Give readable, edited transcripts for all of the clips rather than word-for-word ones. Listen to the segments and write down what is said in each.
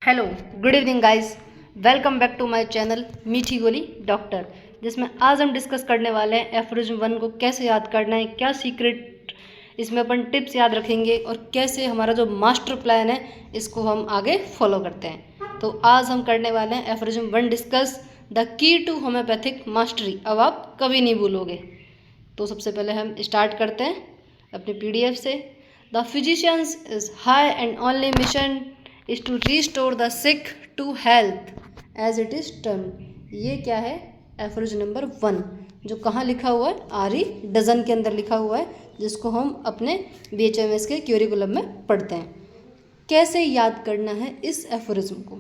Hello, good evening guys. Welcome back to my channel मीठी गोली doctor, जिसमें आज हम डिस्कस करने वाले हैं एफोरिज्म 1 को कैसे याद करना है, क्या सीक्रेट इसमें अपन टिप्स याद रखेंगे और कैसे हमारा जो मास्टर प्लान है इसको हम आगे फॉलो करते हैं। तो आज हम करने वाले हैं aphorism 1 discuss the key to homoeopathic mastery. अब आप कभी नहीं भूलोगे। तो सबसे पहले हम स्टार्ट करते हैं अपने PDF से। The physicians is high and only mission is to restore the sick to health as it is term. ये क्या है? एफोरिज्म नंबर 1, जो कहाँ लिखा हुआ है? आरी डजन के अंदर लिखा हुआ है, जिसको हम अपने BHMS के क्यूरिकुलम में पढ़ते हैं। कैसे याद करना है इस एफोरिज्म को?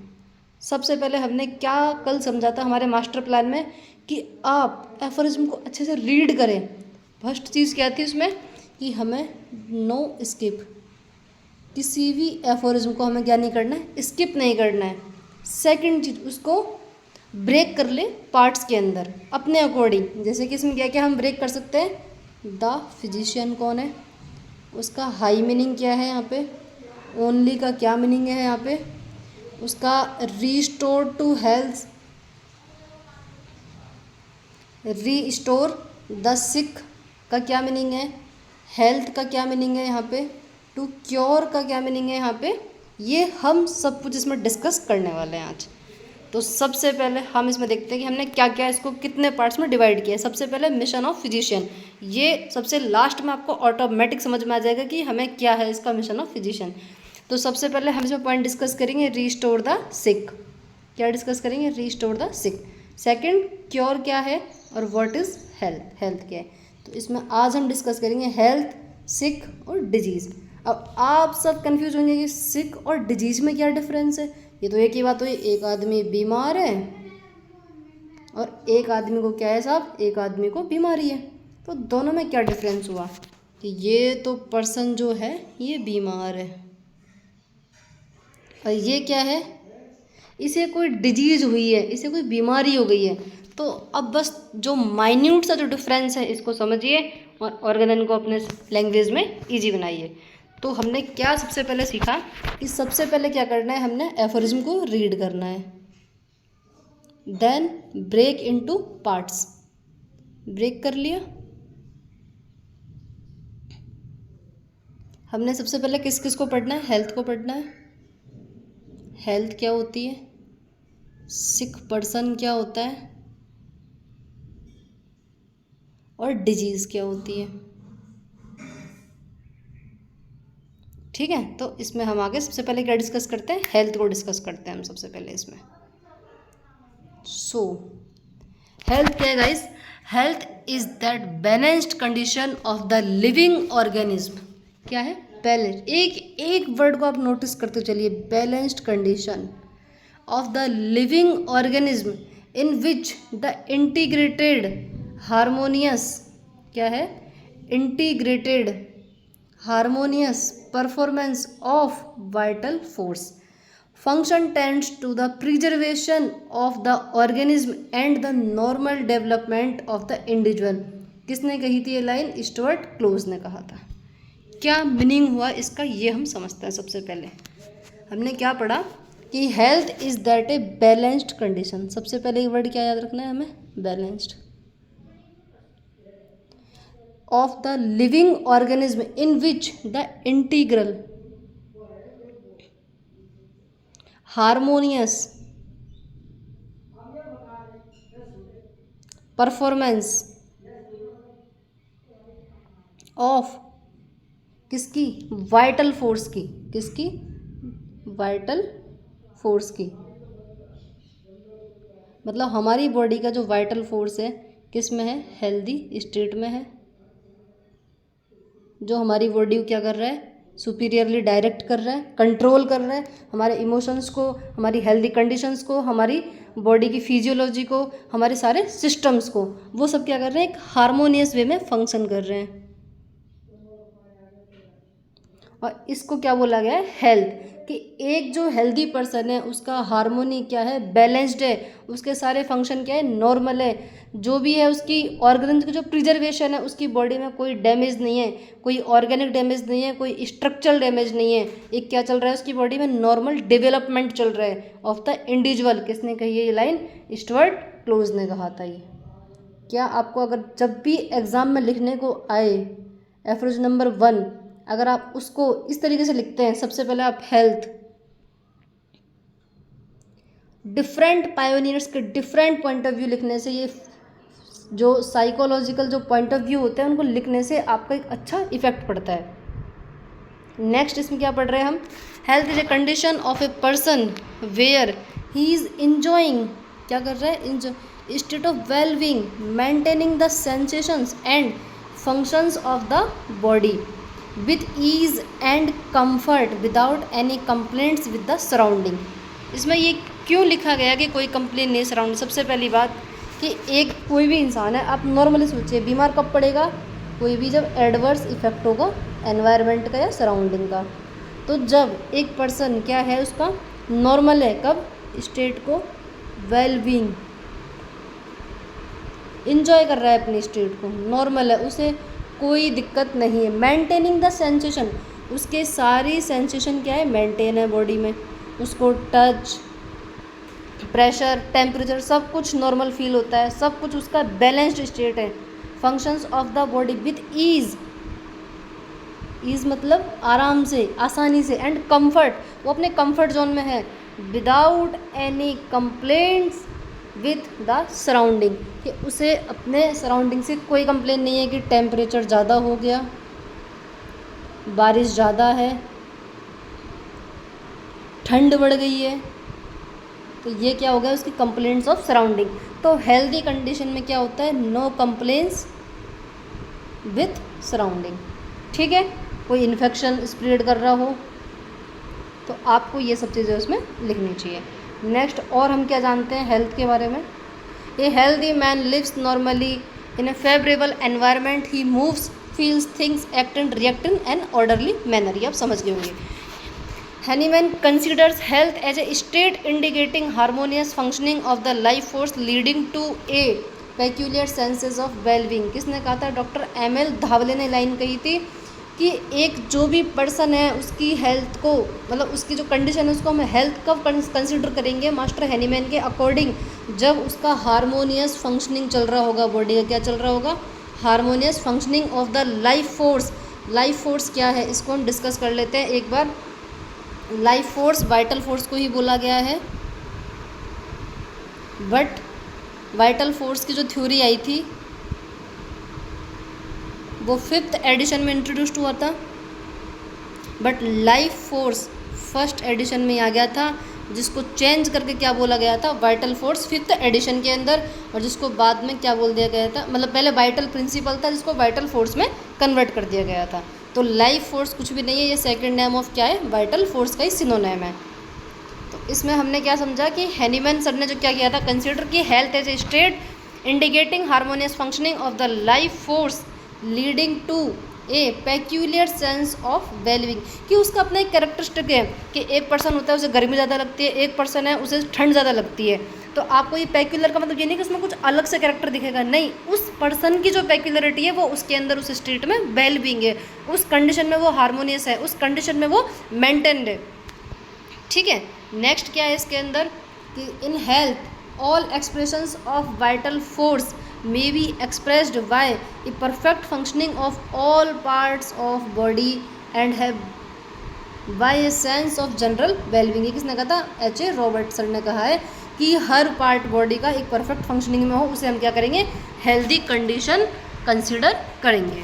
सबसे पहले हमने क्या कल समझा था हमारे मास्टर प्लान में कि आप एफोरिज्म को अच्छे से रीड करें। फर्स्ट चीज़ क्या थी उसमें कि हमें नो स्किप, किसी भी एफोरिज्म को हमें क्या नहीं करना है? स्किप नहीं करना है। सेकंड चीज़, उसको ब्रेक कर ले पार्ट्स के अंदर अपने अकॉर्डिंग। जैसे कि इसमें क्या क्या हम ब्रेक कर सकते हैं? द फिजिशियन कौन है, उसका हाई मीनिंग क्या है यहाँ पे, ओनली का क्या मीनिंग है यहाँ पे, उसका restore to health, restore the sick का क्या मीनिंग है, हेल्थ का क्या मीनिंग है यहाँ पे, टू क्योर का क्या मीनिंग है यहाँ पे। ये हम सब कुछ इसमें डिस्कस करने वाले हैं आज। तो सबसे पहले हम इसमें देखते हैं कि हमने क्या क्या इसको कितने पार्ट्स में डिवाइड किया है। सबसे पहले मिशन ऑफ फिजिशियन, ये सबसे लास्ट में आपको ऑटोमेटिक समझ में आ जाएगा कि हमें क्या है इसका मिशन ऑफ फिजिशियन। तो सबसे पहले हम इसमें पॉइंट डिस्कस करेंगे रीस्टोर द सिक। क्या डिस्कस करेंगे? Restore the sick. Second, cure क्या है और व्हाट इज़ हेल्थ, हेल्थ क्या है। तो इसमें आज हम डिस्कस करेंगे हेल्थ, सिक और डिजीज़। अब आप सब कंफ्यूज होंगे कि सिक और डिजीज़ में क्या डिफरेंस है। ये तो एक ही बात हुई, एक आदमी बीमार है और एक आदमी को क्या है साहब, एक आदमी को बीमारी है। तो दोनों में क्या डिफरेंस हुआ कि ये तो पर्सन जो है ये बीमार है और ये क्या है, इसे कोई डिजीज़ हुई है, इसे कोई बीमारी हो गई है। तो अब बस जो माइन्यूट सा जो डिफरेंस है इसको समझिए और ऑर्गेनन को अपने लैंग्वेज में इजी बनाइए। तो हमने क्या सबसे पहले सीखा कि सबसे पहले क्या करना है, हमने एफोरिज्म को रीड करना है, then break into parts. Break कर लिया हमने। सबसे पहले किस किस को पढ़ना है? हेल्थ को पढ़ना है। हेल्थ क्या होती है, सिक पर्सन क्या होता है और डिजीज़ क्या होती है। ठीक है, तो इसमें हम आगे सबसे पहले क्या डिस्कस करते हैं? हेल्थ को डिस्कस करते हैं हम सबसे पहले इसमें। सो हेल्थ क्या है guys? Health is that balanced condition of the living organism. क्या है? बैलेंस। एक एक वर्ड को आप नोटिस करते चलिए, balanced condition of the living organism in which the integrated harmonious, क्या है? Integrated harmonious performance of vital force function tends to the preservation of the organism and the normal development of the individual। किसने कही थी ये line? Stuart close ने कहा था। क्या मीनिंग हुआ इसका ये हम समझते हैं। सबसे पहले हमने क्या पढ़ा कि health is that a balanced condition. सबसे पहले ये वर्ड क्या याद रखना है हमें? Balanced of the living organism in which the integral harmonious performance of किसकी? वाइटल फोर्स की। किसकी? वाइटल फोर्स की। मतलब हमारी बॉडी का जो वाइटल फोर्स है किस में है? हेल्दी स्टेट में है, जो हमारी बॉडी को क्या कर रहा है? सुपीरियरली डायरेक्ट कर रहा है, कंट्रोल कर रहा है हमारे इमोशंस को, हमारी हेल्दी कंडीशंस को, हमारी बॉडी की फिजियोलॉजी को, हमारे सारे सिस्टम्स को। वो सब क्या कर रहे हैं? एक हार्मोनियस वे में फंक्शन कर रहे हैं और इसको क्या बोला गया है? हेल्थ। कि एक जो हेल्दी पर्सन है उसका हार्मोनी क्या है, बैलेंस्ड है, उसके सारे फंक्शन क्या है, नॉर्मल है, जो भी है उसकी ऑर्गन्स की जो प्रिजर्वेशन है उसकी बॉडी में कोई डैमेज नहीं है, कोई ऑर्गेनिक डैमेज नहीं है, कोई स्ट्रक्चरल डैमेज नहीं है, एक क्या चल रहा है उसकी बॉडी में, नॉर्मल डेवलपमेंट चल रहा है ऑफ द इंडिविजुअल। किसने कही है ये लाइन, स्टुअर्ट क्लोज ने कहा था ये। क्या आपको अगर जब भी एग्जाम में लिखने को आए एफरोज नंबर 1, अगर आप उसको इस तरीके से लिखते हैं, सबसे पहले आप हेल्थ, डिफरेंट पायोनियर्स के डिफरेंट पॉइंट ऑफ व्यू लिखने से, ये जो साइकोलॉजिकल जो पॉइंट ऑफ व्यू होते हैं उनको लिखने से आपका एक अच्छा इफेक्ट पड़ता है। नेक्स्ट इसमें क्या पढ़ रहे हैं हम, health is a condition of a person where he is enjoying, क्या कर रहा है, enjoy state of well being, maintaining the sensations and functions of the body with ease and comfort without any complaints with the surrounding। इसमें ये क्यों लिखा गया कि कोई कंप्लेन नहीं सराउंड। सबसे पहली बात कि एक कोई भी इंसान है, आप नॉर्मली सोचिए बीमार कब पड़ेगा, कोई भी जब एडवर्स इफेक्ट होगा एनवायरनमेंट का या सराउंडिंग का। तो जब एक पर्सन क्या है उसका नॉर्मल है, कब, स्टेट को वेल बीइंग, इंजॉय कर रहा है अपनी स्टेट को, नॉर्मल है, उसे कोई दिक्कत नहीं है। मेंटेनिंग द सेंसेशन, उसके सारी सेंसेशन क्या है, मेंटेन है बॉडी में, उसको टच, प्रेशर, टेम्परेचर सब कुछ नॉर्मल फील होता है, सब कुछ उसका बैलेंस्ड स्टेट है। Functions of the body with ease, ease मतलब आराम से, आसानी से, एंड कंफर्ट, वो अपने कंफर्ट जोन में है, without any complaints with the surrounding, कि उसे अपने सराउंडिंग से कोई कंप्लेन नहीं है कि टेम्परेचर ज़्यादा हो गया, बारिश ज़्यादा है, ठंड बढ़ गई है, तो ये क्या हो गया उसकी कंप्लेंट्स ऑफ सराउंडिंग। तो हेल्दी कंडीशन में क्या होता है, नो कंप्लेंट्स विथ सराउंडिंग, ठीक है। कोई इन्फेक्शन स्प्रेड कर रहा हो तो आपको ये सब चीज़ें उसमें लिखनी चाहिए। नेक्स्ट और हम क्या जानते हैं हेल्थ के बारे में, a healthy man lives normally in a favourable environment, he moves, feels, things, act and react in an orderly manner. ये आप समझ गए होंगे। Hahnemann considers health as a state indicating harmonious functioning of the life force leading to a peculiar senses of wellbeing. किसने कहा था, doctor M L. धावले ने line कही थी कि एक जो भी पर्सन है उसकी हेल्थ को, मतलब उसकी जो कंडीशन है उसको हम हेल्थ कब कंसिडर करेंगे, मास्टर हैनीमैन के अकॉर्डिंग, जब उसका हार्मोनियस फंक्शनिंग चल रहा होगा, बॉडी का क्या चल रहा होगा, harmonious functioning of the life force. Life force क्या है इसको हम डिस्कस कर लेते हैं एक बार। लाइफ फोर्स वाइटल फोर्स को ही बोला गया है, बट वाइटल फोर्स की जो थ्योरी आई थी वो 5th एडिशन में इंट्रोड्यूस्ड हुआ था, but life force 1st addition में आ गया था, जिसको चेंज करके क्या बोला गया था, वाइटल फोर्स 5th एडिशन के अंदर, और जिसको बाद में क्या बोल दिया गया था, मतलब पहले वाइटल प्रिंसिपल था जिसको वाइटल फोर्स में कन्वर्ट कर दिया गया था। तो लाइफ फोर्स कुछ भी नहीं है, ये सेकेंड नेम ऑफ क्या है, वाइटल फोर्स का ही सिनोनिम है। तो इसमें हमने क्या समझा कि हैनीमैन सर ने जो क्या किया था, कंसिडर की health as a state indicating harmonious functioning of the life force leading to a peculiar sense of wellbeing, कि उसका अपना एक कैरेक्टरिस्टिक है कि एक पर्सन होता है उसे गर्मी ज़्यादा लगती है, एक पर्सन है उसे ठंड ज़्यादा लगती है। तो आपको ये पेक्यूलर का मतलब ये नहीं कि उसमें कुछ अलग से कैरेक्टर दिखेगा, नहीं, उस पर्सन की जो पेक्यूलरिटी है वो उसके अंदर उस स्टेट में वेलबींग है, उस कंडीशन में वो हार्मोनियस है, उस कंडीशन में वो मेंटेन्ड है, ठीक है। नेक्स्ट क्या है इसके अंदर कि in health all expressions of vital force may be expressed by a perfect functioning of all parts of body and have by a sense of general well-being। ये किसने कहा था, H.A. रॉबर्टसन ने कहा है कि हर पार्ट बॉडी का एक परफेक्ट फंक्शनिंग में हो, उसे हम क्या करेंगे, हेल्दी कंडीशन कंसिडर करेंगे।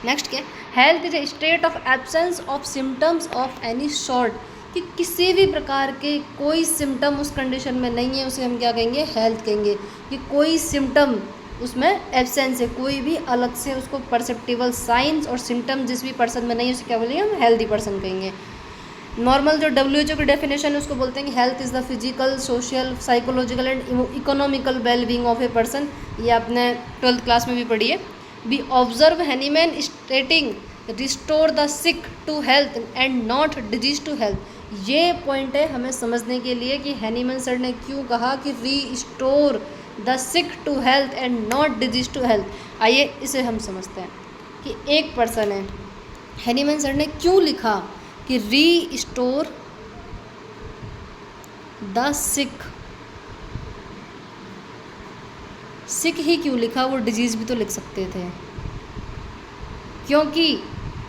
नेक्स्ट क्या, health is A state of absence of symptoms of any sort, कि किसी भी प्रकार के कोई सिम्टम उस कंडीशन में नहीं है, उसे हम क्या कहेंगे, हेल्थ कहेंगे। कि कोई सिम्टम उसमें एब्सेंस है, कोई भी अलग से उसको परसेप्टिबल साइंस और सिम्टम जिस भी पर्सन में नहीं है उसे क्या बोलेंगे, हम हेल्दी पर्सन कहेंगे। नॉर्मल जो WHO की डेफिनेशन है उसको बोलते हैं कि health is the physical, social, psychological and economical wellbeing of a person. ये आपने 12th क्लास में भी पढ़ी है। Be observe Hahnemann stating restore the sick to health and not disease to health. ये पॉइंट है हमें समझने के लिए कि हैनीमैन सर ने क्यों कहा कि restore the sick to health and not disease to health. आइए इसे हम समझते हैं कि एक पर्सन है, हैनीमैन सर ने क्यों लिखा कि रीस्टोर द सिक। सिक ही क्यों लिखा, वो डिजीज़ भी तो लिख सकते थे, क्योंकि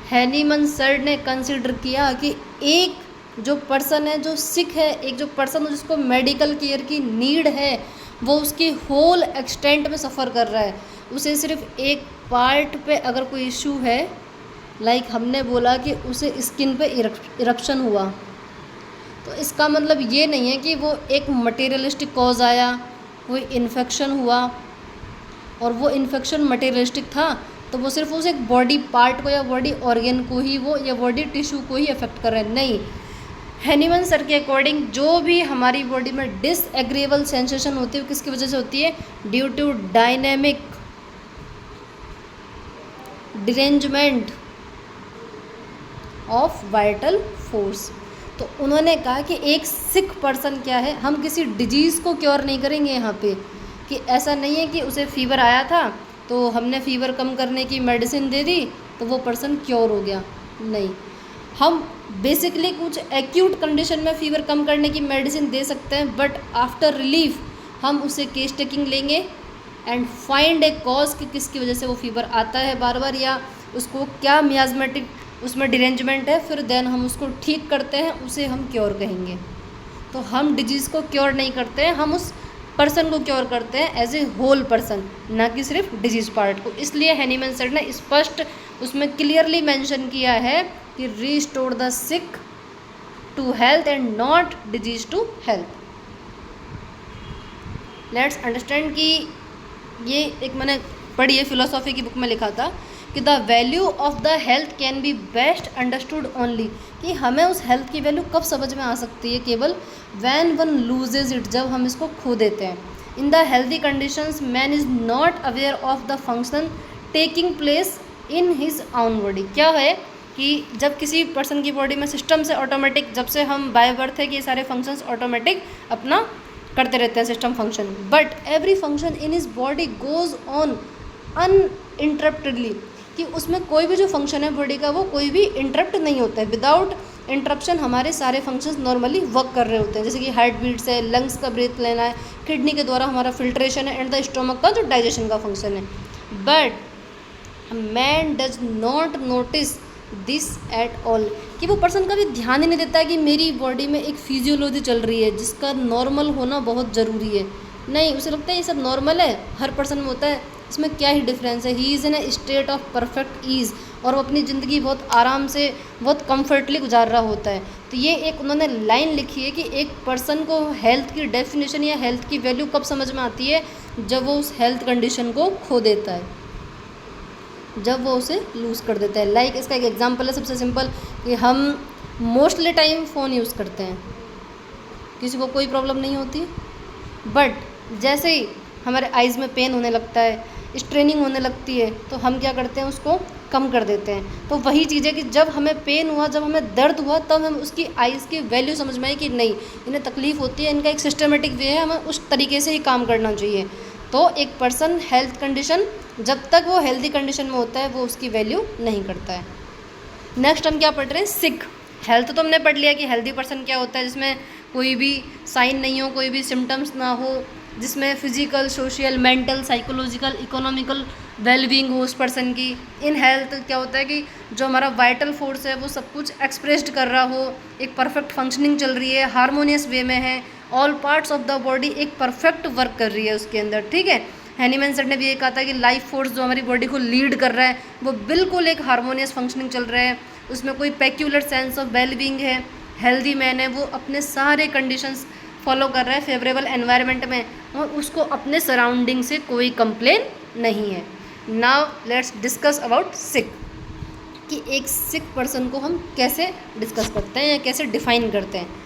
हैनीमैन सर ने कंसिडर किया कि एक जो पर्सन है जो सिक है, एक जो पर्सन है जिसको मेडिकल केयर की नीड है, वो उसकी होल एक्सटेंट में सफ़र कर रहा है। उसे सिर्फ एक पार्ट पे अगर कोई इशू है, लाइक हमने बोला कि उसे स्किन पे इरप्शन हुआ, तो इसका मतलब ये नहीं है कि वो एक मटेरियलिस्टिक कॉज आया, कोई इन्फेक्शन हुआ और वो इन्फेक्शन मटेरियलिस्टिक था तो वो सिर्फ उस एक बॉडी पार्ट को या बॉडी ऑर्गन को ही वो या बॉडी टिश्यू को ही अफेक्ट कर रहा है। नहीं, हैनीमैन सर के अकॉर्डिंग जो भी हमारी बॉडी में डिसएग्रीएबल सेंसेशन होती है वो किसकी वजह से होती है? Due to dynamic derangement of vital force. तो उन्होंने कहा कि एक सिक पर्सन क्या है, हम किसी डिजीज़ को क्योर नहीं करेंगे यहाँ पे, कि ऐसा नहीं है कि उसे फीवर आया था तो हमने फीवर कम करने की मेडिसिन दे दी तो वो पर्सन क्योर हो गया। नहीं, हम बेसिकली कुछ एक्यूट कंडीशन में फ़ीवर कम करने की मेडिसिन दे सकते हैं, बट आफ्टर रिलीफ हम उसे केस टेकिंग लेंगे एंड फाइंड ए कॉज कि किसकी वजह से वो फीवर आता है बार बार, या उसको क्या मियाजमेटिक उसमें डिरेंजमेंट है, फिर देन हम उसको ठीक करते हैं, उसे हम क्योर कहेंगे। तो हम डिजीज़ को क्योर नहीं करते हैं, हम उस पर्सन को क्योर करते हैं एज ए होल पर्सन, ना कि सिर्फ डिजीज़ पार्ट को। इसलिए हैनीमैन सर ने स्पष्ट उसमें क्लियरली मेंशन किया है कि restore the sick to health and not disease to health. Let's understand कि ये एक मैंने पढ़ी है फिलोसॉफी की बुक में लिखा था कि the value of the health can be best understood only, कि हमें उस हेल्थ की वैल्यू कब समझ में आ सकती है? केवल व्हेन वन लूजेज इट, जब हम इसको खो देते हैं। In the healthy conditions man is not aware of the function taking place in his आउन बॉडी। क्या है कि जब किसी पर्सन की बॉडी में सिस्टम से ऑटोमेटिक, जब से हम बाय बर्थ है कि ये सारे फंक्शंस ऑटोमेटिक अपना करते रहते हैं system function, but every function in his body goes on uninterruptedly, कि उसमें कोई भी जो फंक्शन है बॉडी का वो कोई भी इंटरप्ट नहीं होता है। विदाउट इंटरप्शन हमारे सारे फंक्शंस नॉर्मली वर्क कर रहे होते हैं, जैसे कि हार्ट बीट्स है, लंग्स का ब्रीथ लेना है, किडनी के द्वारा हमारा फिल्ट्रेशन है, एंड द स्टोमक का जो डाइजेशन का फंक्शन है। But man does not notice this at all, कि वो पर्सन कभी ध्यान ही नहीं देता है कि मेरी बॉडी में एक फिजियोलॉजी चल रही है जिसका नॉर्मल होना बहुत ज़रूरी है। नहीं, उसे लगता है ये सब नॉर्मल है, हर पर्सन में होता है, इसमें क्या ही डिफरेंस है। He is in A state of perfect ease, और वो अपनी ज़िंदगी बहुत आराम से बहुत कम्फर्टली गुजार रहा होता है। तो ये एक उन्होंने लाइन लिखी है कि एक पर्सन को हेल्थ की डेफिनेशन या हेल्थ की वैल्यू कब समझ में आती है? जब वो उस हेल्थ कंडीशन को खो देता है, जब वो उसे लूज़ कर देता है। लाइक इसका एक एग्जांपल है सबसे सिंपल, कि हम मोस्टली टाइम फ़ोन यूज़ करते हैं, किसी को कोई प्रॉब्लम नहीं होती, बट जैसे ही हमारे आइज़ में पेन होने लगता है, स्ट्रेनिंग होने लगती है, तो हम क्या करते हैं, उसको कम कर देते हैं। तो वही चीज़ है कि जब हमें पेन हुआ, जब हमें दर्द हुआ, तब हम उसकी आइज़ की वैल्यू समझ में आई कि नहीं, इन्हें तकलीफ़ होती है, इनका एक सिस्टमेटिक वे है, हमें उस तरीके से ही काम करना चाहिए। तो एक पर्सन हेल्थ कंडीशन, जब तक वो हेल्दी कंडीशन में होता है, वो उसकी वैल्यू नहीं करता है। नेक्स्ट हम क्या पढ़ रहे हैं? सिक। हेल्थ तो हमने पढ़ लिया कि हेल्दी पर्सन क्या होता है, जिसमें कोई भी साइन नहीं हो, कोई भी सिम्टम्स ना हो, जिसमें physical, social, mental, psychological, economical wellbeing हो उस पर्सन की। इन हेल्थ क्या होता है कि जो हमारा वाइटल फोर्स है वो सब कुछ एक्सप्रेस्ड कर रहा हो, एक परफेक्ट फंक्शनिंग चल रही है, हारमोनियस वे में है, all parts of the body एक परफेक्ट वर्क कर रही है उसके अंदर, ठीक है। हैनीमैन सर ने भी ये कहा था कि लाइफ फोर्स जो हमारी बॉडी को लीड कर रहा है वो बिल्कुल एक हारमोनियस फंक्शनिंग चल रहा है, उसमें कोई पेक्यूलर सेंस ऑफ वेलबींग है, हेल्दी मैन है, वो अपने सारे कंडीशंस फॉलो कर रहा है फेवरेबल एनवायरनमेंट में, और उसको अपने सराउंडिंग से कोई कंप्लेन नहीं है। नाउ लेट्स डिस्कस अबाउट सिक, कि एक सिक पर्सन को हम कैसे डिस्कस करते हैं या कैसे डिफाइन करते हैं।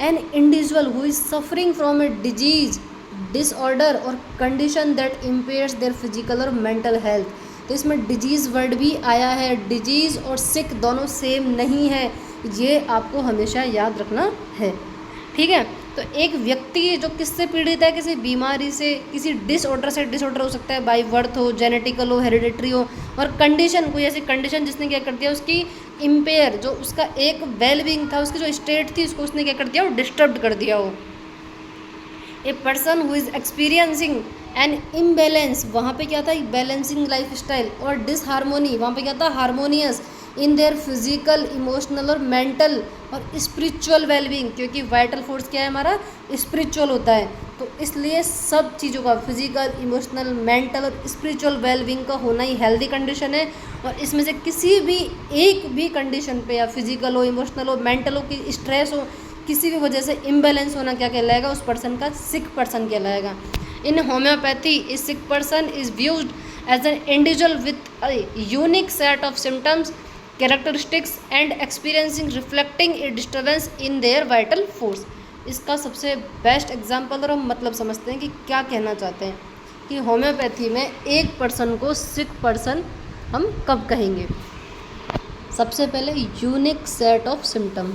An individual who is suffering from a disease, disorder और condition that impairs their physical और मेंटल हेल्थ, तो इसमें डिजीज़ वर्ड भी आया है। डिजीज़ और सिक दोनों सेम नहीं है, ये आपको हमेशा याद रखना है, ठीक है। तो एक व्यक्ति जो किससे पीड़ित है, किसी बीमारी से, किसी डिसऑर्डर से, डिसऑर्डर हो सकता है बाय बर्थ हो, जेनेटिकल हो, हेरिडिटरी हो, और कंडीशन, कोई ऐसी कंडीशन जिसने क्या कर दिया, उसकी इम्पेयर, जो उसका एक वेलबींग था, उसकी जो स्टेट थी, उसको उसने क्या कर दिया, वो डिस्टर्ब कर दिया हो। A person who is experiencing an imbalance, वहाँ पे क्या था, बैलेंसिंग लाइफ स्टाइल, और डिसहारमोनी, वहाँ पे क्या था, harmonious in their physical, emotional और मेंटल और स्पिरिचुअल वेलबींग, क्योंकि वाइटल फोर्स क्या है हमारा, स्पिरिचुअल होता है, तो इसलिए सब चीज़ों का फिजिकल, इमोशनल, मेंटल और स्पिरिचुअल वेलबींग का होना ही हेल्दी कंडीशन है। और इसमें से किसी भी एक भी कंडीशन पे, या फिजिकल हो, इमोशनल हो, मेंटल हो, कि स्ट्रेस हो, किसी भी वजह से इम्बैलेंस होना क्या कहलाएगा, उस पर्सन का सिक पर्सन कहलाएगा। In homoeopathy is sick person is views as an individual with a unique set of symptoms, characteristics and experiencing reflecting a disturbance in their vital force. इसका सबसे बेस्ट एग्जाम्पल और हम मतलब समझते हैं कि क्या कहना चाहते हैं, कि होम्योपैथी में एक पर्सन को सिक पर्सन हम कब कहेंगे। सबसे पहले यूनिक सेट ऑफ सिम्टम,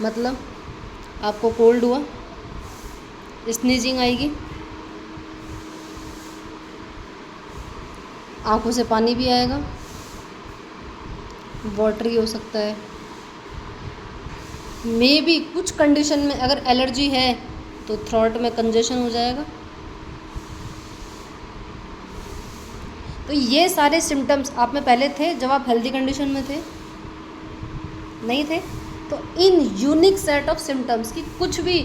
मतलब आपको कोल्ड हुआ, स्नीजिंग आएगी, आंखों से पानी भी आएगा, वाटरी हो सकता है, मे बी कुछ कंडीशन में अगर एलर्जी है तो थ्रोट में कंजेशन हो जाएगा। तो ये सारे सिम्टम्स आप में पहले थे जब आप हेल्दी कंडीशन में थे, नहीं थे, तो इन यूनिक सेट ऑफ सिम्टम्स की कुछ भी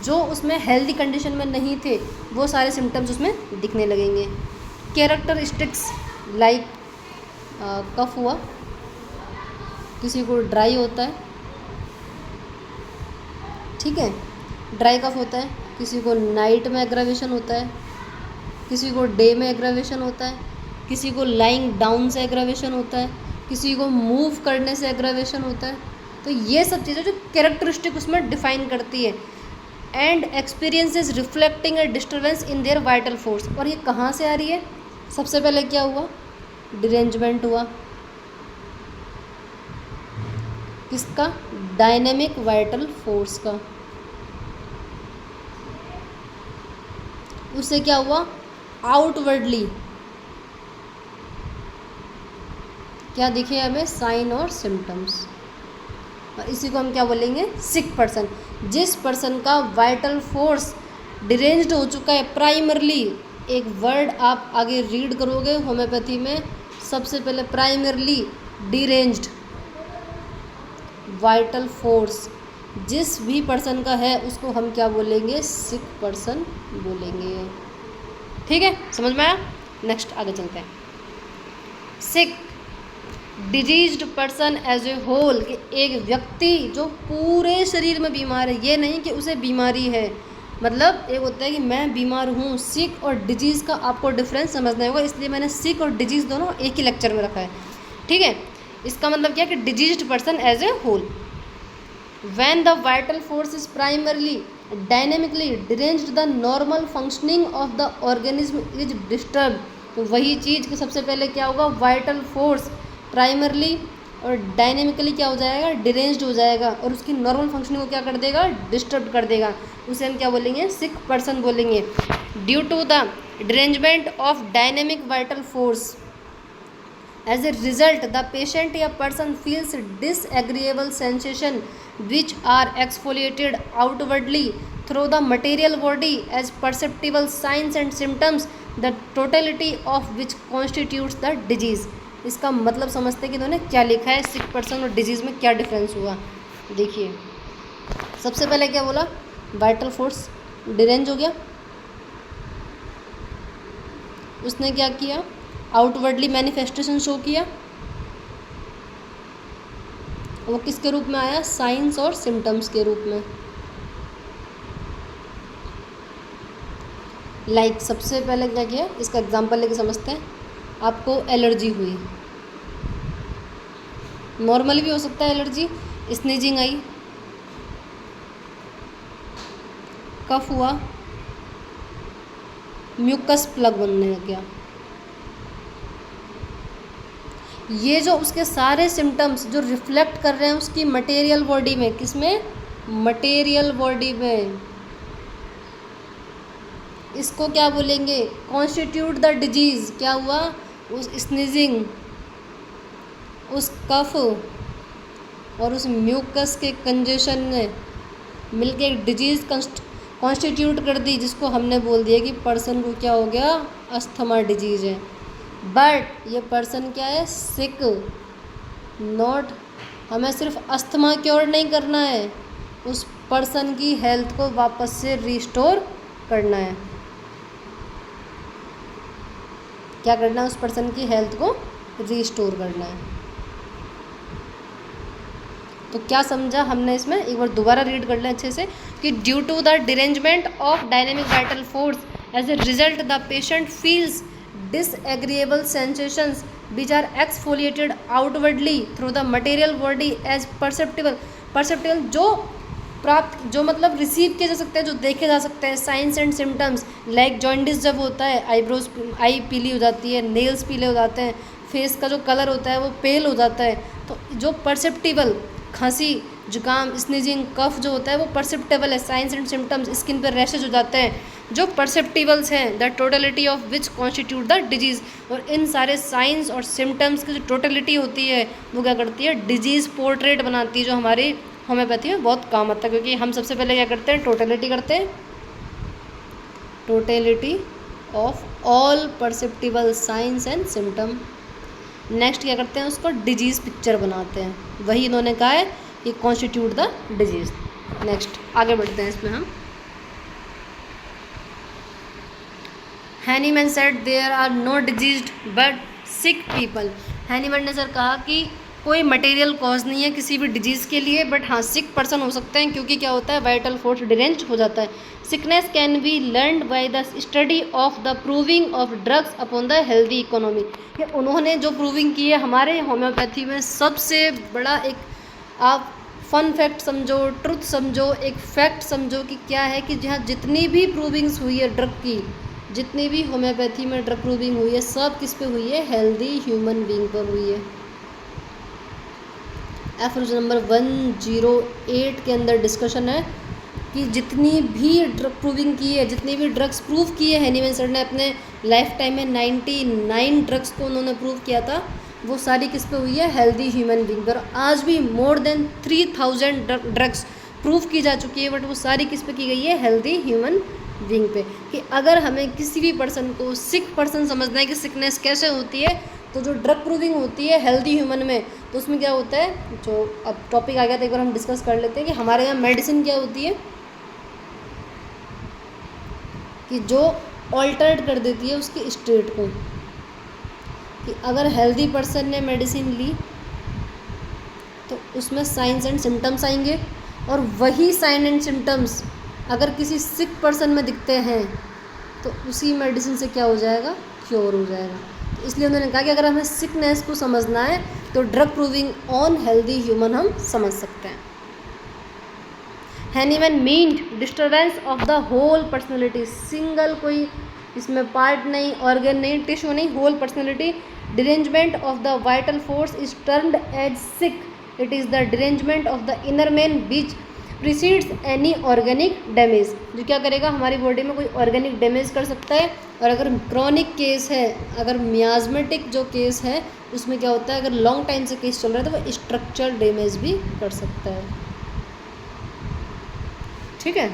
जो उसमें हेल्दी कंडीशन में नहीं थे, वो सारे सिम्टम्स उसमें दिखने लगेंगे। कैरेक्टरिस्टिक्स लाइक कफ हुआ, किसी को ड्राई होता है, ठीक है, ड्राई कफ होता है, किसी को नाइट में एग्रावेशन होता है, किसी को डे में एग्रावेशन होता है, किसी को लाइंग डाउन से एग्रावेशन होता है, किसी को मूव करने से एग्रावेशन होता है। तो ये सब चीज़ें जो कैरेक्टरिस्टिक उसमें डिफाइन करती है। And experiences reflecting a disturbance in their vital force, और ये कहाँ से आ रही है, सबसे पहले क्या हुआ, डिरेंजमेंट हुआ, किसका, डायनेमिक वाइटल फोर्स का। उससे क्या हुआ, आउटवर्डली क्या दिखे हमें, साइन और सिम्टम्स, और इसी को हम क्या बोलेंगे, सिक पर्सन। जिस पर्सन का वाइटल फोर्स डिरेंज्ड हो चुका है प्राइमरली, एक वर्ड आप आगे रीड करोगे होम्योपैथी में, सबसे पहले प्राइमरली डिरेंज्ड वाइटल फोर्स जिस भी पर्सन का है उसको हम क्या बोलेंगे, सिक पर्सन बोलेंगे। ठीक है, समझ में आया। नेक्स्ट आगे चलते हैं। Sick diseased person as a whole, कि एक व्यक्ति जो पूरे शरीर में बीमार है, ये नहीं कि उसे बीमारी है। मतलब एक होता है कि मैं बीमार हूँ, सिक और डिजीज़ का आपको डिफरेंस समझना होगा, इसलिए मैंने सिक और डिजीज़ दोनों एक ही लेक्चर में रखा है। ठीक है, इसका मतलब क्या कि diseased person as a whole, when the vital force is primarily dynamically deranged the normal functioning of the organism is disturb. तो वही चीज़ कि सबसे पहले क्या होगा, वाइटल फोर्स प्राइमरली और डायनेमिकली क्या हो जाएगा, डिरेंज्ड हो जाएगा, और उसकी नॉर्मल फंक्शनिंग को क्या कर देगा, डिस्टर्ब कर देगा। उसे हम क्या बोलेंगे, सिक पर्सन बोलेंगे। Due to the derangement of dynamic vital force as a result the patient या person feels disagreeable sensation which are exfoliated outwardly through the material body as perceptible signs and symptoms, the totality of which constitutes the disease। इसका मतलब समझते हैं कि इन्होंने क्या लिखा है, सिक पर्सन और डिजीज़ में क्या डिफरेंस हुआ। देखिए, सबसे पहले क्या बोला, वाइटल फोर्स डिरेंज हो गया, उसने क्या किया, आउटवर्डली मैनिफेस्टेशन शो किया, वो किसके रूप में आया, साइंस और सिम्टम्स के रूप में। लाइक सबसे पहले क्या किया, इसका एग्जांपल लेके समझते हैं। आपको एलर्जी हुई, नॉर्मली भी हो सकता है एलर्जी, स्नीजिंग आई, कफ हुआ, म्यूकस प्लग बनने लग गया। ये जो उसके सारे सिम्टम्स जो रिफ्लेक्ट कर रहे हैं उसकी मटेरियल बॉडी में, किसमें, मटेरियल बॉडी में, इसको क्या बोलेंगे, कॉन्स्टिट्यूट द डिजीज। क्या हुआ, उस स्नीजिंग, उस कफ और उस म्यूकस के कंजेशन ने मिलके एक डिजीज कॉन्स्टिट्यूट कर दी, जिसको हमने बोल दिया कि पर्सन को क्या हो गया, अस्थमा डिजीज है। बट ये पर्सन क्या है, सिक नॉट। हमें सिर्फ अस्थमा क्योर नहीं करना है, उस पर्सन की हेल्थ को वापस से रिस्टोर करना है। क्या करना है, उस पर्सन की हेल्थ को रिस्टोर करना है। तो क्या समझा हमने इसमें, एक बार दोबारा रीड कर लें अच्छे से कि due to the derangement of dynamic vital force as a result the patient feels disagreeable sensations which are exfoliated outwardly through the material body as perceptible जो प्राप्त, जो मतलब रिसीव किए जा सकते हैं, जो देखे जा सकते हैं, science and symptoms like jaundice जब होता है, आईब्रोज, आई पीली हो जाती है, नेल्स पीले हो जाते हैं, फेस का जो कलर होता है वो पेल हो जाता है। तो जो परसेप्टिबल, खांसी, जुकाम, स्नीजिंग, कफ जो होता है वो परसेप्टेबल है, साइंस एंड सिम्टम्स, स्किन पर रैशेज हो जाते हैं जो परसेप्टिबल्स हैं, the totality of which constitute the disease. और इन सारे साइंस और सिम्टम्स की जो टोटलिटी होती है वो क्या करती है, डिजीज़ पोर्ट्रेट बनाती है, जो हमारी होम्योपैथी में बहुत काम आता है। क्योंकि हम सबसे पहले क्या करते हैं, टोटलिटी करते हैं, totality of all perceptible science and symptom. Next क्या करते हैं, उसको डिजीज़ पिक्चर बनाते हैं, वही इन्होंने कहा है कि कॉन्स्टिट्यूट द डिजीज़। नेक्स्ट आगे बढ़ते हैं इसमें हम। Hahnemann said there are no diseased but sick people. Hahnemann ने सर कहा कि कोई मटेरियल कॉज नहीं है किसी भी डिजीज़ के लिए, बट हाँ सिक पर्सन हो सकते हैं, क्योंकि क्या होता है, वाइटल फोर्स डिरेंज हो जाता है। Sickness can be learned by the study of the proving of drugs upon the healthy economy. ये उन्होंने जो प्रूविंग की है हमारे होम्योपैथी में, सबसे बड़ा एक आप फन फैक्ट समझो, ट्रुथ समझो, एक फैक्ट समझो कि क्या है कि जहाँ जितनी भी प्रूविंग्स हुई है ड्रग की, जितनी भी होम्योपैथी में ड्रग प्रूविंग हुई है, सब किस पे हुई है, हेल्दी ह्यूमन बीइंग पर हुई है। एफरोज नंबर 108 के अंदर डिस्कशन है कि जितनी भी ड्रग प्रूविंग की है, जितनी भी ड्रग्स प्रूव की है हैनीमैन सर ने अपने लाइफ टाइम में, 99 ड्रग्स को उन्होंने प्रूव किया था, वो सारी किस पे हुई है, हेल्दी ह्यूमन बीइंग पर। आज भी मोर देन 3000 ड्रग्स प्रूव की जा चुकी है, बट वो सारी किस पे की गई है, हेल्दी ह्यूमन बीइंग पे। कि अगर हमें किसी भी पर्सन को सिक पर्सन समझना है कि सिकनेस कैसे होती है, तो जो ड्रग प्रूविंग होती है हेल्दी ह्यूमन में, तो उसमें क्या होता है, जो अब टॉपिक आ गया था एक बार हम डिस्कस कर लेते हैं कि हमारे यहाँ मेडिसिन क्या होती है, कि जो ऑल्टर्ड कर देती है उसकी स्टेट को। कि अगर हेल्दी पर्सन ने मेडिसिन ली तो उसमें साइंस एंड सिम्टम्स आएंगे, और वही साइन एंड सिम्टम्स अगर किसी सिक पर्सन में दिखते हैं तो उसी मेडिसिन से क्या हो जाएगा, क्योर हो जाएगा। तो इसलिए उन्होंने कहा कि अगर हमें सिकनेस को समझना है तो drug proving on healthy human हम समझ सकते हैं। Hahnemann meant disturbance of the whole personality, single कोई इसमें पार्ट नहीं, ऑर्गन नहीं, टिश्यू नहीं, whole personality. Derangement of the vital force is termed as sick, it is the derangement of the inner man which precedes any organic damage, जो क्या करेगा, हमारी body में कोई ऑर्गेनिक डैमेज कर सकता है। और अगर क्रॉनिक केस है, अगर मियाजमेटिक जो केस है उसमें क्या होता है, अगर लॉन्ग टाइम से केस चल रहा है तो वो स्ट्रक्चरल डैमेज भी कर सकता है। ठीक है,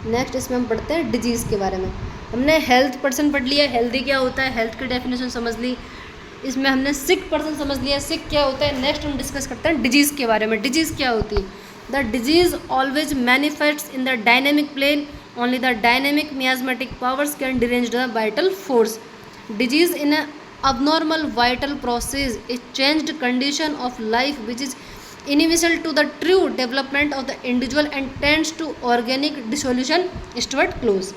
नेक्स्ट इसमें हम पढ़ते हैं डिजीज़ के बारे में। हमने हेल्थ पर्सन पढ़ लिया, हेल्दी क्या होता है, हेल्थ की डेफिनेशन समझ ली। इसमें हमने सिक पर्सन समझ लिया, सिक क्या होता है। नेक्स्ट हम डिस्कस करते हैं डिजीज़ के बारे में। डिजीज़ क्या होती है, the disease always manifests in the dynamic plane, only the dynamic miasmatic powers can derange the vital force. Disease in a abnormal vital process, a changed condition of life which is inimical to the true development of the individual and tends to organic dissolution eastward close।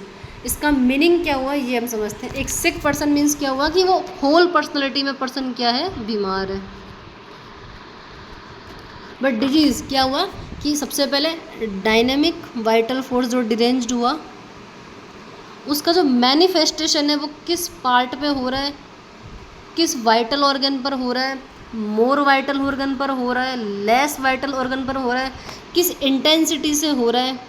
इसका meaning क्या हुआ ये हम समझते हैं। एक सिक person means क्या हुआ कि वो होल पर्सनैलिटी में पर्सन क्या है, बीमार है। बट डिजीज़ क्या हुआ कि सबसे पहले डायनेमिक वाइटल फोर्स जो डिरेंज्ड हुआ उसका जो मैनिफेस्टेशन है वो किस पार्ट पे हो रहा है, किस वाइटल ऑर्गन पर हो रहा है, मोर वाइटल ऑर्गन पर हो रहा है, लेस वाइटल ऑर्गन पर हो रहा है, किस इंटेंसिटी से हो रहा है,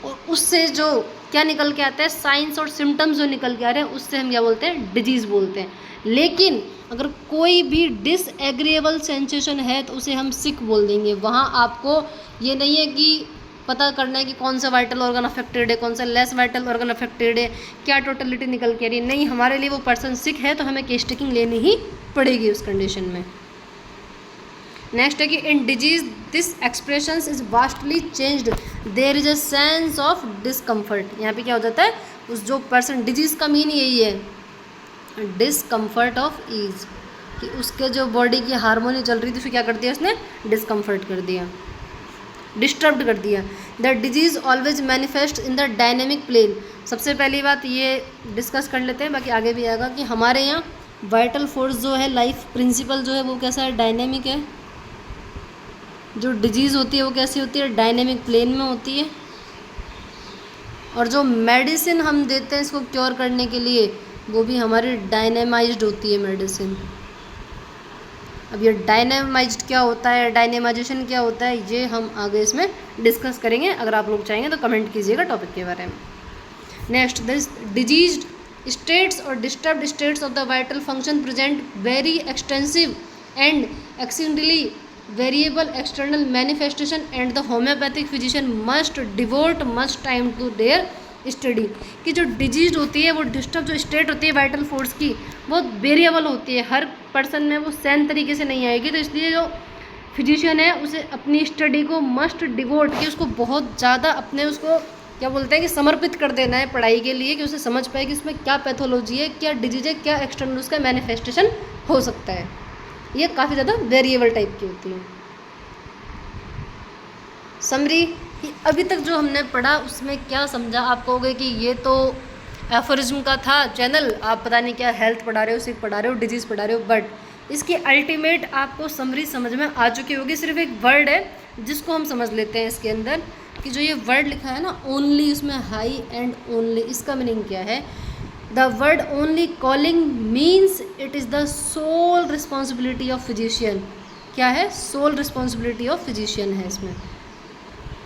और उससे जो क्या निकल के आता है, साइंस और सिम्टम्स जो निकल के आ रहे हैं, उससे हम क्या बोलते हैं, डिजीज़ बोलते हैं। लेकिन अगर कोई भी डिसएग्रीएबल सेंसेशन है तो उसे हम सिक बोल देंगे। वहाँ आपको ये नहीं है कि पता करना है कि कौन सा वाइटल ऑर्गन अफेक्टेड है, कौन सा लेस वाइटल ऑर्गन अफेक्टेड है, क्या टोटलिटी निकल के आ रही है। नहीं, हमारे लिए वो पर्सन सिक है तो हमें केस टेकिंग लेनी ही पड़ेगी उस कंडीशन में। नेक्स्ट है कि in disease this expression is vastly changed, there is a sense of discomfort. यहाँ पे क्या हो जाता है, उस जो पर्सन, डिजीज का मीन यही है, डिसकम्फर्ट ऑफ ईज, कि उसके जो बॉडी की हार्मोनी चल रही थी उसको क्या कर दिया, उसने डिसकम्फर्ट कर दिया, डिस्टर्ब्ड कर दिया। The disease always manifest in the dynamic plane. सबसे पहली बात ये डिस्कस कर लेते हैं, बाकी आगे भी आएगा, कि हमारे यहाँ वाइटल फोर्स जो है, लाइफ प्रिंसिपल जो है वो कैसा है, डायनेमिक है। जो डिजीज़ होती है वो कैसी होती है, डायनेमिक प्लेन में होती है। और जो मेडिसिन हम देते हैं इसको क्योर करने के लिए, वो भी हमारी डायनेमाइज्ड होती है मेडिसिन। अब ये डायनेमाइज्ड क्या होता है, डायनेमाइजेशन क्या होता है, ये हम आगे इसमें डिस्कस करेंगे। अगर आप लोग चाहेंगे तो कमेंट कीजिएगा टॉपिक के बारे में। नेक्स्ट, दिस डिजीज्ड स्टेट्स और disturbed states of the vital function present very extensive and extendedly variable external manifestation and the homoeopathic physician must devote much time to their study. कि जो disease होती है, वो disturb जो state होती है vital force की, बहुत वेरिएबल होती है, हर पर्सन में वो सेम तरीके से नहीं आएगी। तो इसलिए जो फिजिशियन है उसे अपनी स्टडी को मस्ट डिवोट, कि उसको बहुत ज़्यादा अपने उसको क्या बोलते हैं कि समर्पित कर देना है पढ़ाई के लिए, कि उसे समझ पाए कि उसमें क्या पैथोलॉजी है, क्या डिजीज है, क्या एक्सटर्नल उसका मैनिफेस्टेशन हो सकता है। ये काफ़ी ज़्यादा वेरिएबल टाइप की होती है। समरी, अभी तक जो हमने पढ़ा उसमें क्या समझा, आप कहोगे कि ये तो एफोरिज्म का था चैनल, आप पता नहीं क्या हेल्थ पढ़ा रहे हो, सिक पढ़ा रहे हो, डिजीज़ पढ़ा रहे हो, बट इसकी अल्टीमेट आपको समरी समझ में आ चुकी होगी। सिर्फ एक वर्ड है जिसको हम समझ लेते हैं इसके अंदर, कि जो ये वर्ड लिखा है ना, ओनली, उसमें हाई एंड ओनली, इसका मीनिंग क्या है। The word only calling means it is the sole responsibility of physician. क्या है, सोल रिस्पॉन्सिबिलिटी ऑफ फिजिशियन है इसमें।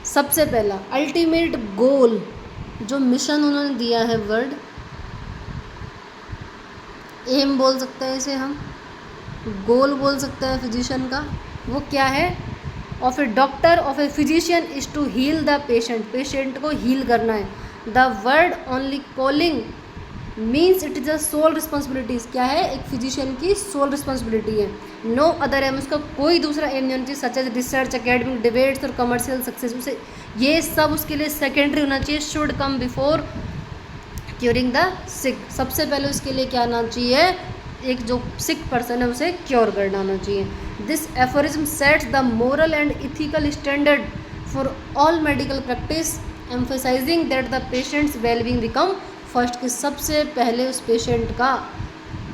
सबसे पहला अल्टीमेट गोल, जो मिशन उन्होंने दिया है, वर्ड एम बोल सकते हैं इसे हम, गोल बोल सकते हैं फिजिशियन का, वो क्या है, of a doctor, of a physician is to heal the patient, patient को हील करना है। The word only calling means it is a sole responsibilities. क्या है, एक फिजिशियन की सोल रिस्पॉन्सिबिलिटी है। नो अदर एम, उसका कोई दूसरा एम नहीं होना चाहिए, such as research, academic, debates और कमर्शियल सक्सेस, उसे ये सब उसके लिए सेकेंडरी होना चाहिए। Should come before curing the सिक, सबसे पहले उसके लिए क्या आना चाहिए, एक जो सिक पर्सन है उसे क्योर करना आना चाहिए। This aphorism sets the moral and ethical standard for all medical practice, emphasising that the patients wellbeing become first, कि सबसे पहले उस पेशेंट का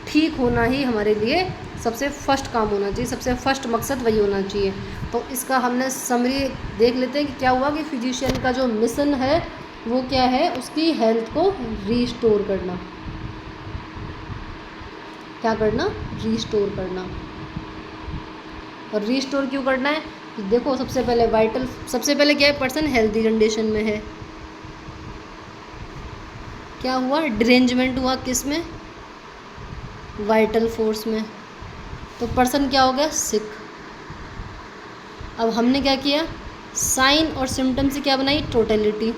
ठीक होना ही हमारे लिए सबसे फर्स्ट काम होना चाहिए, सबसे फर्स्ट मकसद वही होना चाहिए। तो इसका हमने समरी देख लेते हैं कि क्या हुआ, कि फिजिशियन का जो मिशन है वो क्या है, उसकी हेल्थ को रीस्टोर करना। क्या करना, रीस्टोर करना। और रीस्टोर क्यों करना है, कि देखो सबसे पहले वाइटल, सबसे पहले क्या है, पर्सन हेल्दी कंडीशन में है, क्या हुआ, डिरेंजमेंट हुआ, किस में, वाइटल फोर्स में, तो पर्सन क्या हो गया, सिक। अब हमने क्या किया, साइन और सिम्टम से क्या बनाई, टोटलिटी,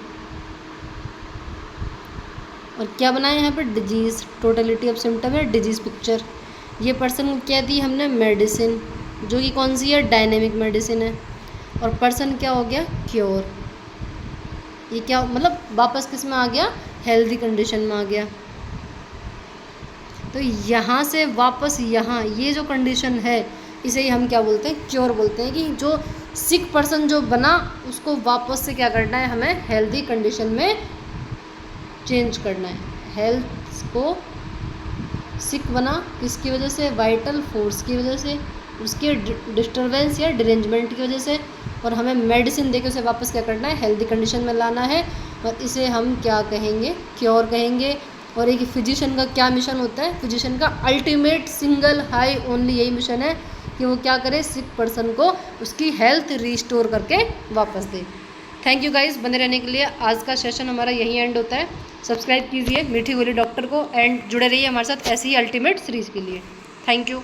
और क्या बनाया यहाँ पर, डिजीज़, टोटलिटी ऑफ सिम्टम है, डिजीज़ पिक्चर। ये पर्सन को क्या दी हमने, मेडिसिन, जो कि कौन सी है, डायनेमिक मेडिसिन है। और पर्सन क्या हो गया, क्योर। ये क्या मतलब, वापस किस में आ गया, हेल्दी कंडीशन में आ गया। तो यहाँ से वापस यहाँ ये जो कंडीशन है, इसे ही हम क्या बोलते हैं, क्योर बोलते हैं। कि जो सिक पर्सन जो बना उसको वापस से क्या करना है, हमें हेल्दी कंडीशन में चेंज करना है। हेल्थ को सिक बना किसकी वजह से, वाइटल फोर्स की वजह से, उसके डिस्टर्बेंस या डिरेंजमेंट की वजह से, और हमें मेडिसिन देके उसे वापस क्या करना है, हेल्दी कंडीशन में लाना है। और इसे हम क्या कहेंगे, क्योर कहेंगे। और एक फिजिशियन का क्या मिशन होता है, फिजिशियन का अल्टीमेट सिंगल हाई ओनली यही मिशन है कि वो क्या करे, सिक पर्सन को उसकी हेल्थ रिस्टोर करके वापस दे। थैंक यू गाइस बने रहने के लिए। आज का सेशन हमारा यहीं एंड होता है। सब्सक्राइब कीजिए मीठी गोली डॉक्टर को एंड जुड़े रहिए हमारे साथ ऐसी ही अल्टीमेट सीरीज़ के लिए। Thank you.